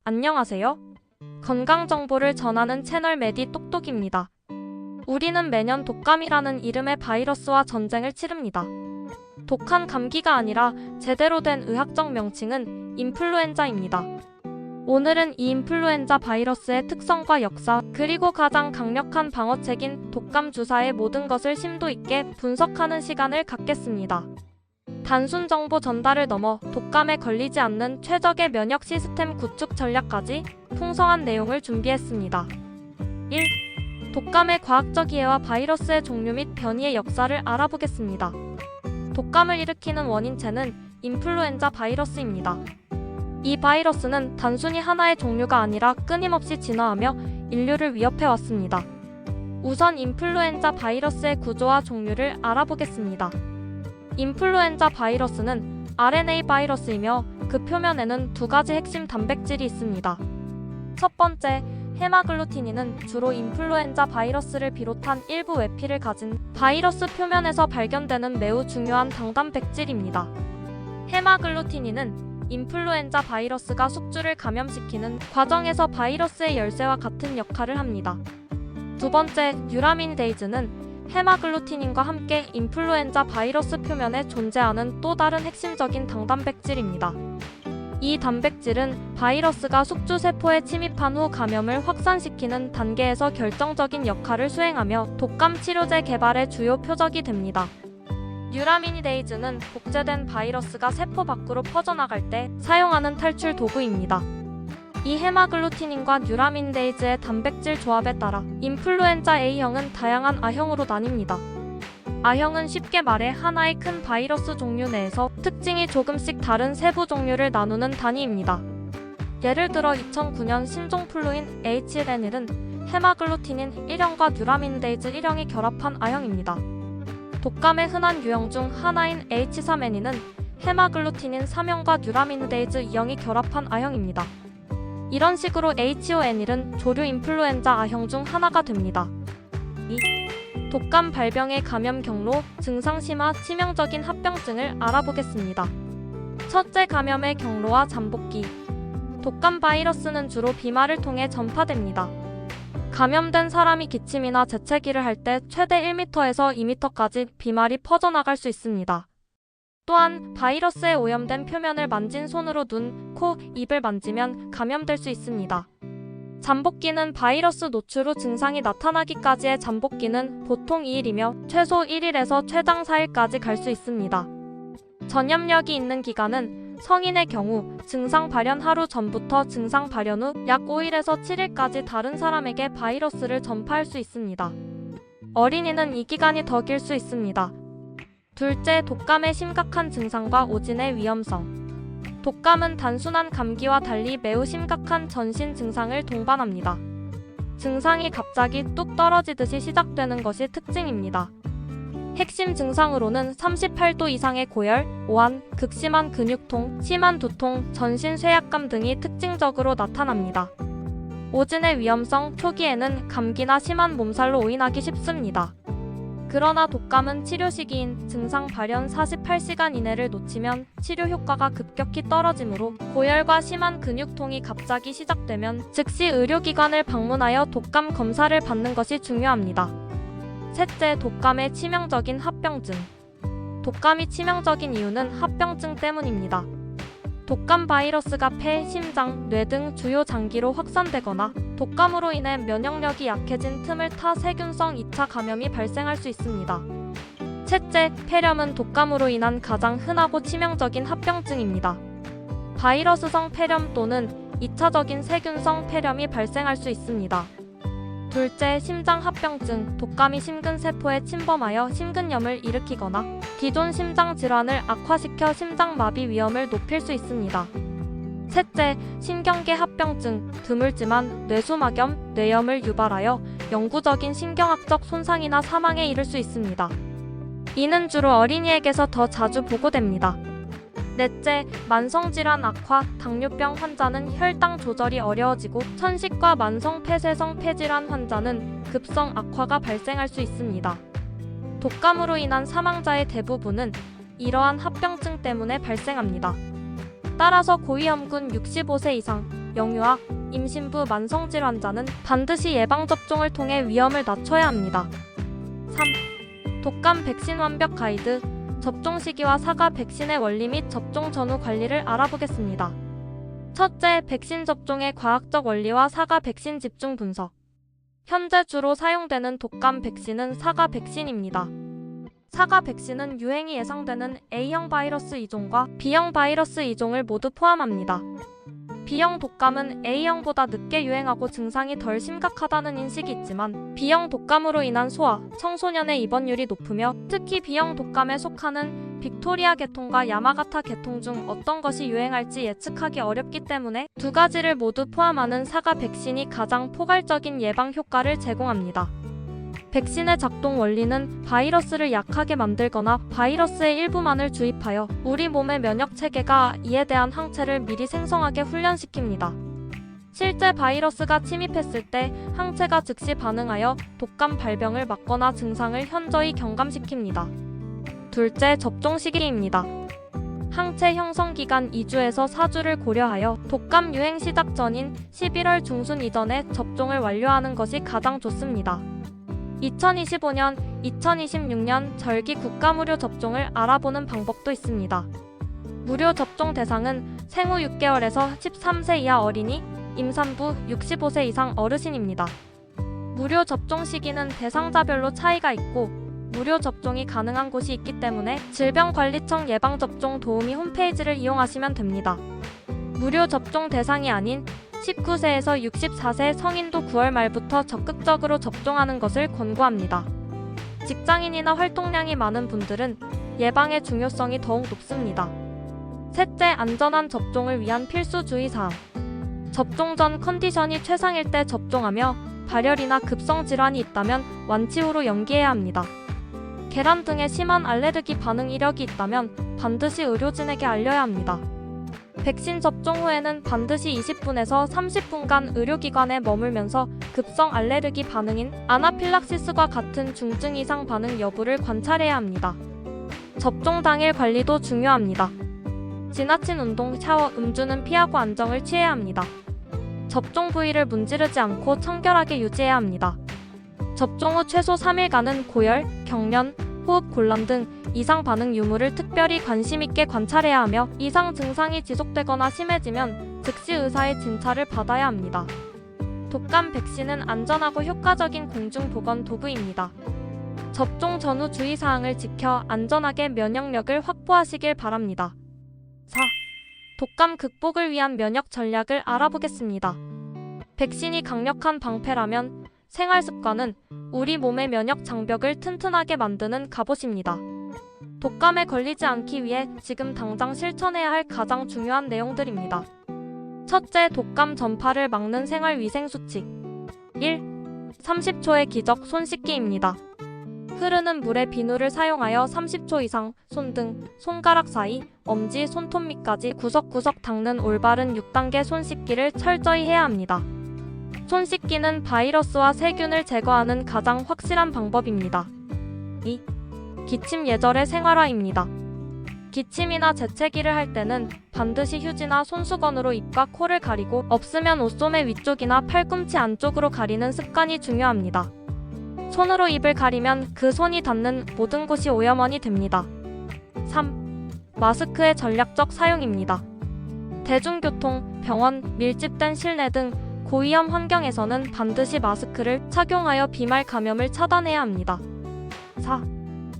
안녕하세요. 건강 정보를 전하는 채널 메디 똑똑입니다. 우리는 매년 독감이라는 이름의 바이러스와 전쟁을 치릅니다. 독한 감기가 아니라 제대로 된 의학적 명칭은 인플루엔자입니다. 오늘은 이 인플루엔자 바이러스의 특성과 역사, 그리고 가장 강력한 방어책인 독감 주사의 모든 것을 심도 있게 분석하는 시간을 갖겠습니다. 단순 정보 전달을 넘어 독감에 걸리지 않는 최적의 면역 시스템 구축 전략까지 풍성한 내용을 준비했습니다. 1. 독감의 과학적 이해와 바이러스의 종류 및 변이의 역사를 알아보겠습니다. 독감을 일으키는 원인체는 인플루엔자 바이러스입니다. 이 바이러스는 단순히 하나의 종류가 아니라 끊임없이 진화하며 인류를 위협해왔습니다. 우선 인플루엔자 바이러스의 구조와 종류를 알아보겠습니다. 인플루엔자 바이러스는 RNA 바이러스이며 그 표면에는 두 가지 핵심 단백질이 있습니다. 첫 번째, 헤마글루틴인은 주로 인플루엔자 바이러스를 비롯한 일부 외피를 가진 바이러스 표면에서 발견되는 매우 중요한 당단백질입니다. 헤마글루틴인은 인플루엔자 바이러스가 숙주를 감염시키는 과정에서 바이러스의 열쇠와 같은 역할을 합니다. 두 번째, 유라민데이즈는 헤마글루틴인과 함께 인플루엔자 바이러스 표면에 존재하는 또 다른 핵심적인 당단백질입니다. 이 단백질은 바이러스가 숙주세포에 침입한 후 감염을 확산시키는 단계에서 결정적인 역할을 수행하며 독감 치료제 개발의 주요 표적이 됩니다. 유라미니데이즈는 복제된 바이러스가 세포 밖으로 퍼져나갈 때 사용하는 탈출 도구입니다. 이 헤마글루틴인과 유라민데이즈의 단백질 조합에 따라 인플루엔자 A형은 다양한 A형으로 나뉩니다. A형은 쉽게 말해 하나의 큰 바이러스 종류 내에서 특징이 조금씩 다른 세부 종류를 나누는 단위입니다. 예를 들어 2009년 신종 플루인 H1N1은 헤마글루틴인 1형과 유라민데이즈 1형이 결합한 A형입니다. 독감의 흔한 유형 중 하나인 H3N2는 헤마글루틴인 3형과 유라민데이즈 2형이 결합한 A형입니다. 이런 식으로 H5N1은 조류 인플루엔자 A형 중 하나가 됩니다. 2. 독감 발병의 감염 경로, 증상 심화, 치명적인 합병증을 알아보겠습니다. 첫째, 감염의 경로와 잠복기. 독감 바이러스는 주로 비말을 통해 전파됩니다. 감염된 사람이 기침이나 재채기를 할 때 최대 1m에서 2m까지 비말이 퍼져나갈 수 있습니다. 또한 바이러스에 오염된 표면을 만진 손으로 눈, 코, 입을 만지면 감염될 수 있습니다. 잠복기는 바이러스 노출 후 증상이 나타나기까지의 잠복기는 보통 2일이며 최소 1일에서 최장 4일까지 갈 수 있습니다. 전염력이 있는 기간은 성인의 경우 증상 발현 하루 전부터 증상 발현 후 약 5일에서 7일까지 다른 사람에게 바이러스를 전파할 수 있습니다. 어린이는 이 기간이 더 길 수 있습니다. 둘째, 독감의 심각한 증상과 오진의 위험성. 독감은 단순한 감기와 달리 매우 심각한 전신 증상을 동반합니다. 증상이 갑자기 뚝 떨어지듯이 시작되는 것이 특징입니다. 핵심 증상으로는 38도 이상의 고열, 오한, 극심한 근육통, 심한 두통, 전신 쇠약감 등이 특징적으로 나타납니다. 오진의 위험성, 초기에는 감기나 심한 몸살로 오인하기 쉽습니다. 그러나 독감은 치료 시기인 증상 발현 48시간 이내를 놓치면 치료 효과가 급격히 떨어지므로 고열과 심한 근육통이 갑자기 시작되면 즉시 의료기관을 방문하여 독감 검사를 받는 것이 중요합니다. 셋째, 독감의 치명적인 합병증. 독감이 치명적인 이유는 합병증 때문입니다. 독감 바이러스가 폐, 심장, 뇌 등 주요 장기로 확산되거나 독감으로 인해 면역력이 약해진 틈을 타 세균성 2차 감염이 발생할 수 있습니다. 셋째, 폐렴은 독감으로 인한 가장 흔하고 치명적인 합병증입니다. 바이러스성 폐렴 또는 2차적인 세균성 폐렴이 발생할 수 있습니다. 둘째, 심장 합병증. 독감이 심근세포에 침범하여 심근염을 일으키거나 기존 심장 질환을 악화시켜 심장마비 위험을 높일 수 있습니다. 셋째, 신경계 합병증. 드물지만 뇌수막염, 뇌염을 유발하여 영구적인 신경학적 손상이나 사망에 이를 수 있습니다. 이는 주로 어린이에게서 더 자주 보고됩니다. 넷째, 만성질환 악화. 당뇨병 환자는 혈당 조절이 어려워지고 천식과 만성 폐쇄성 폐질환 환자는 급성 악화가 발생할 수 있습니다. 독감으로 인한 사망자의 대부분은 이러한 합병증 때문에 발생합니다. 따라서 고위험군 65세 이상, 영유아, 임신부, 만성질 환자는 반드시 예방접종을 통해 위험을 낮춰야 합니다. 3. 독감 백신 완벽 가이드. 접종 시기와 사과 백신의 원리 및 접종 전후 관리를 알아보겠습니다. 첫째, 백신 접종의 과학적 원리와 사과 백신 집중 분석. 현재 주로 사용되는 독감 백신은 사과 백신입니다. 사과 백신은 유행이 예상되는 A형 바이러스 이종과 B형 바이러스 이종을 모두 포함합니다. B형 독감은 A형보다 늦게 유행하고 증상이 덜 심각하다는 인식이 있지만 B형 독감으로 인한 소아, 청소년의 입원율이 높으며 특히 B형 독감에 속하는 빅토리아 계통과 야마가타 계통 중 어떤 것이 유행할지 예측하기 어렵기 때문에 두 가지를 모두 포함하는 사과 백신이 가장 포괄적인 예방 효과를 제공합니다. 백신의 작동 원리는 바이러스를 약하게 만들거나 바이러스의 일부만을 주입하여 우리 몸의 면역 체계가 이에 대한 항체를 미리 생성하게 훈련시킵니다. 실제 바이러스가 침입했을 때 항체가 즉시 반응하여 독감 발병을 막거나 증상을 현저히 경감시킵니다. 둘째, 접종 시기입니다. 항체 형성 기간 2주에서 4주를 고려하여 독감 유행 시작 전인 11월 중순 이전에 접종을 완료하는 것이 가장 좋습니다. 2025년, 2026년 절기 국가 무료 접종을 알아보는 방법도 있습니다. 무료 접종 대상은 생후 6개월에서 13세 이하 어린이, 임산부, 65세 이상 어르신입니다. 무료 접종 시기는 대상자별로 차이가 있고 무료 접종이 가능한 곳이 있기 때문에 질병관리청 예방접종 도우미 홈페이지를 이용하시면 됩니다. 무료 접종 대상이 아닌 19세에서 64세 성인도 9월 말부터 적극적으로 접종하는 것을 권고합니다. 직장인이나 활동량이 많은 분들은 예방의 중요성이 더욱 높습니다. 셋째, 안전한 접종을 위한 필수 주의사항. 접종 전 컨디션이 최상일 때 접종하며 발열이나 급성 질환이 있다면 완치 후로 연기해야 합니다. 계란 등의 심한 알레르기 반응 이력이 있다면 반드시 의료진에게 알려야 합니다. 백신 접종 후에는 반드시 20분에서 30분간 의료기관에 머물면서 급성 알레르기 반응인 아나필락시스과 같은 중증 이상 반응 여부를 관찰해야 합니다. 접종 당일 관리도 중요합니다. 지나친 운동, 샤워, 음주는 피하고 안정을 취해야 합니다. 접종 부위를 문지르지 않고 청결하게 유지해야 합니다. 접종 후 최소 3일간은 고열, 경련, 호흡 곤란 등 이상 반응 유무를 특별히 관심 있게 관찰해야 하며 이상 증상이 지속되거나 심해지면 즉시 의사의 진찰을 받아야 합니다. 독감 백신은 안전하고 효과적인 공중보건 도구입니다. 접종 전후 주의사항을 지켜 안전하게 면역력을 확보하시길 바랍니다. 4. 독감 극복을 위한 면역 전략을 알아보겠습니다. 백신이 강력한 방패라면 생활습관은 우리 몸의 면역 장벽을 튼튼하게 만드는 갑옷입니다. 독감에 걸리지 않기 위해 지금 당장 실천해야 할 가장 중요한 내용들입니다. 첫째, 독감 전파를 막는 생활위생수칙. 1. 30초의 기적 손 씻기입니다. 흐르는 물에 비누를 사용하여 30초 이상 손등, 손가락 사이, 엄지, 손톱 밑까지 구석구석 닦는 올바른 6단계 손 씻기를 철저히 해야 합니다. 손 씻기는 바이러스와 세균을 제거하는 가장 확실한 방법입니다. 2. 기침 예절의 생활화입니다. 기침이나 재채기를 할 때는 반드시 휴지나 손수건으로 입과 코를 가리고 없으면 옷소매 위쪽이나 팔꿈치 안쪽으로 가리는 습관이 중요합니다. 손으로 입을 가리면 그 손이 닿는 모든 곳이 오염원이 됩니다. 3. 마스크의 전략적 사용입니다. 대중교통, 병원, 밀집된 실내 등 고위험 환경에서는 반드시 마스크를 착용하여 비말 감염을 차단해야 합니다. 4.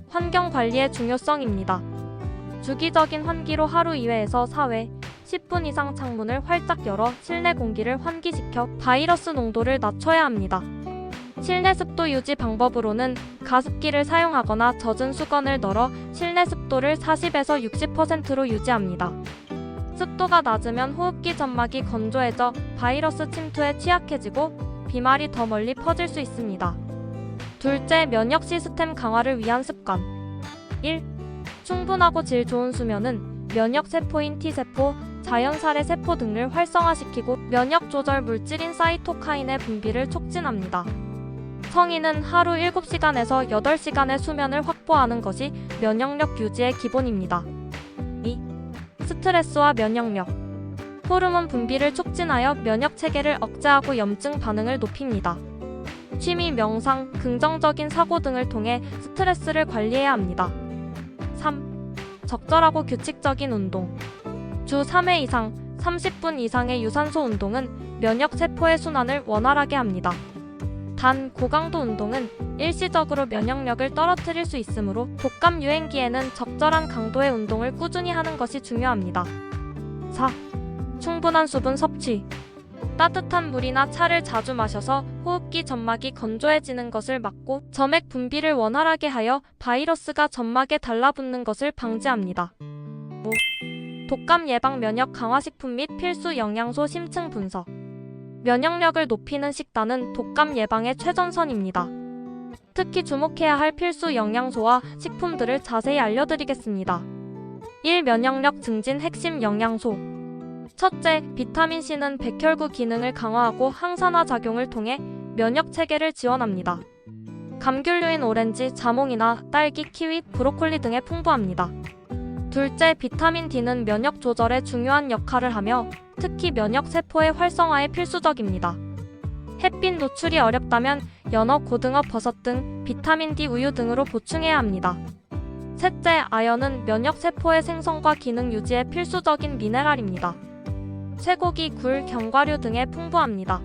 환경 관리의 중요성입니다. 주기적인 환기로 하루 2회에서 4회, 10분 이상 창문을 활짝 열어 실내 공기를 환기시켜 바이러스 농도를 낮춰야 합니다. 실내 습도 유지 방법으로는 가습기를 사용하거나 젖은 수건을 널어 실내 습도를 40에서 60%로 유지합니다. 습도가 낮으면 호흡기 점막이 건조해져 바이러스 침투에 취약해지고 비말이 더 멀리 퍼질 수 있습니다. 둘째, 면역 시스템 강화를 위한 습관. 1. 충분하고 질 좋은 수면은 면역 세포인 T세포, 자연살해 세포 등을 활성화시키고 면역 조절 물질인 사이토카인의 분비를 촉진합니다. 성인은 하루 7시간에서 8시간의 수면을 확보하는 것이 면역력 유지의 기본입니다. 2. 스트레스와 면역력. 호르몬 분비를 촉진하여 면역 체계를 억제하고 염증 반응을 높입니다. 취미, 명상, 긍정적인 사고 등을 통해 스트레스를 관리해야 합니다. 3. 적절하고 규칙적인 운동. 주 3회 이상 30분 이상의 유산소 운동은 면역 세포의 순환을 원활하게 합니다. 단, 고강도 운동은 일시적으로 면역력을 떨어뜨릴 수 있으므로 독감 유행기에는 적절한 강도의 운동을 꾸준히 하는 것이 중요합니다. 4. 충분한 수분 섭취. 따뜻한 물이나 차를 자주 마셔서 호흡기 점막이 건조해지는 것을 막고 점액 분비를 원활하게 하여 바이러스가 점막에 달라붙는 것을 방지합니다. 5. 독감 예방 면역 강화 식품 및 필수 영양소 심층 분석. 면역력을 높이는 식단은 독감 예방의 최전선입니다. 특히 주목해야 할 필수 영양소와 식품들을 자세히 알려드리겠습니다. 1. 면역력 증진 핵심 영양소. 첫째, 비타민C는 백혈구 기능을 강화하고 항산화 작용을 통해 면역 체계를 지원합니다. 감귤류인 오렌지, 자몽이나 딸기, 키위, 브로콜리 등에 풍부합니다. 둘째, 비타민 D는 면역 조절에 중요한 역할을 하며 특히 면역 세포의 활성화에 필수적입니다. 햇빛 노출이 어렵다면 연어, 고등어, 버섯 등 비타민 D 우유 등으로 보충해야 합니다. 셋째, 아연은 면역 세포의 생성과 기능 유지에 필수적인 미네랄입니다. 쇠고기, 굴, 견과류 등에 풍부합니다.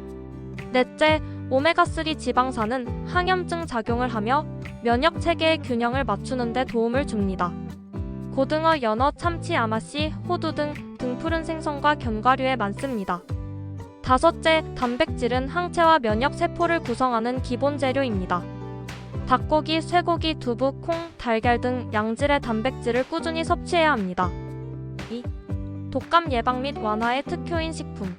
넷째, 오메가3 지방산은 항염증 작용을 하며 면역 체계의 균형을 맞추는 데 도움을 줍니다. 고등어, 연어, 참치, 아마씨, 호두 등 등푸른 생선과 견과류에 많습니다. 다섯째, 단백질은 항체와 면역 세포를 구성하는 기본 재료입니다. 닭고기, 쇠고기, 두부, 콩, 달걀 등 양질의 단백질을 꾸준히 섭취해야 합니다. 2. 독감 예방 및 완화의 특효인 식품.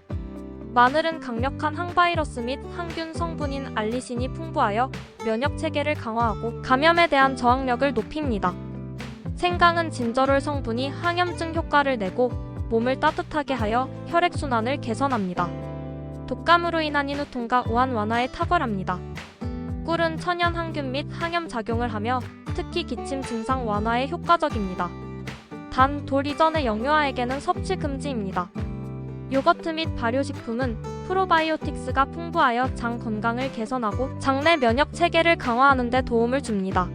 마늘은 강력한 항바이러스 및 항균 성분인 알리신이 풍부하여 면역 체계를 강화하고 감염에 대한 저항력을 높입니다. 생강은 진저롤 성분이 항염증 효과를 내고 몸을 따뜻하게 하여 혈액순환을 개선합니다. 독감으로 인한 인후통과 오한 완화에 탁월합니다. 꿀은 천연 항균 및 항염 작용을 하며 특히 기침 증상 완화에 효과적입니다. 단, 돌 이전의 영유아에게는 섭취 금지입니다. 요거트 및 발효식품은 프로바이오틱스가 풍부하여 장 건강을 개선하고 장내 면역 체계를 강화하는 데 도움을 줍니다.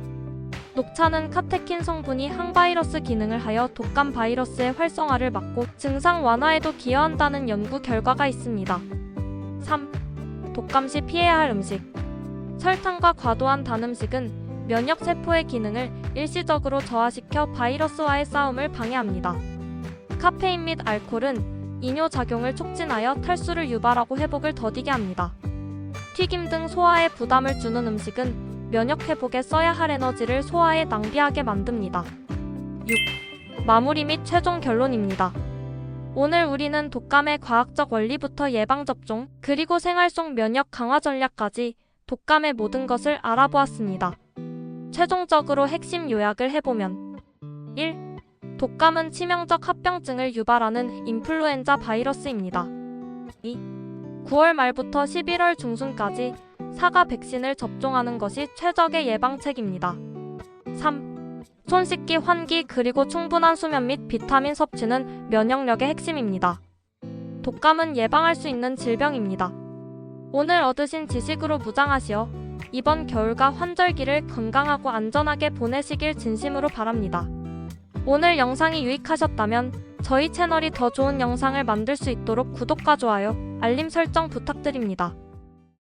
녹차는 카테킨 성분이 항바이러스 기능을 하여 독감 바이러스의 활성화를 막고 증상 완화에도 기여한다는 연구 결과가 있습니다. 3. 독감 시 피해야 할 음식. 설탕과 과도한 단 음식은 면역 세포의 기능을 일시적으로 저하시켜 바이러스와의 싸움을 방해합니다. 카페인 및 알코올은 이뇨 작용을 촉진하여 탈수를 유발하고 회복을 더디게 합니다. 튀김 등 소화에 부담을 주는 음식은 면역 회복에 써야 할 에너지를 소화에 낭비하게 만듭니다. 6. 마무리 및 최종 결론입니다. 오늘 우리는 독감의 과학적 원리부터 예방접종, 그리고 생활 속 면역 강화 전략까지 독감의 모든 것을 알아보았습니다. 최종적으로 핵심 요약을 해보면 1. 독감은 치명적 합병증을 유발하는 인플루엔자 바이러스입니다. 2. 9월 말부터 11월 중순까지 사과 백신을 접종하는 것이 최적의 예방책입니다. 3. 손 씻기, 환기, 그리고 충분한 수면 및 비타민 섭취는 면역력의 핵심입니다. 독감은 예방할 수 있는 질병입니다. 오늘 얻으신 지식으로 무장하시어 이번 겨울과 환절기를 건강하고 안전하게 보내시길 진심으로 바랍니다. 오늘 영상이 유익하셨다면 저희 채널이 더 좋은 영상을 만들 수 있도록 구독과 좋아요, 알림 설정 부탁드립니다.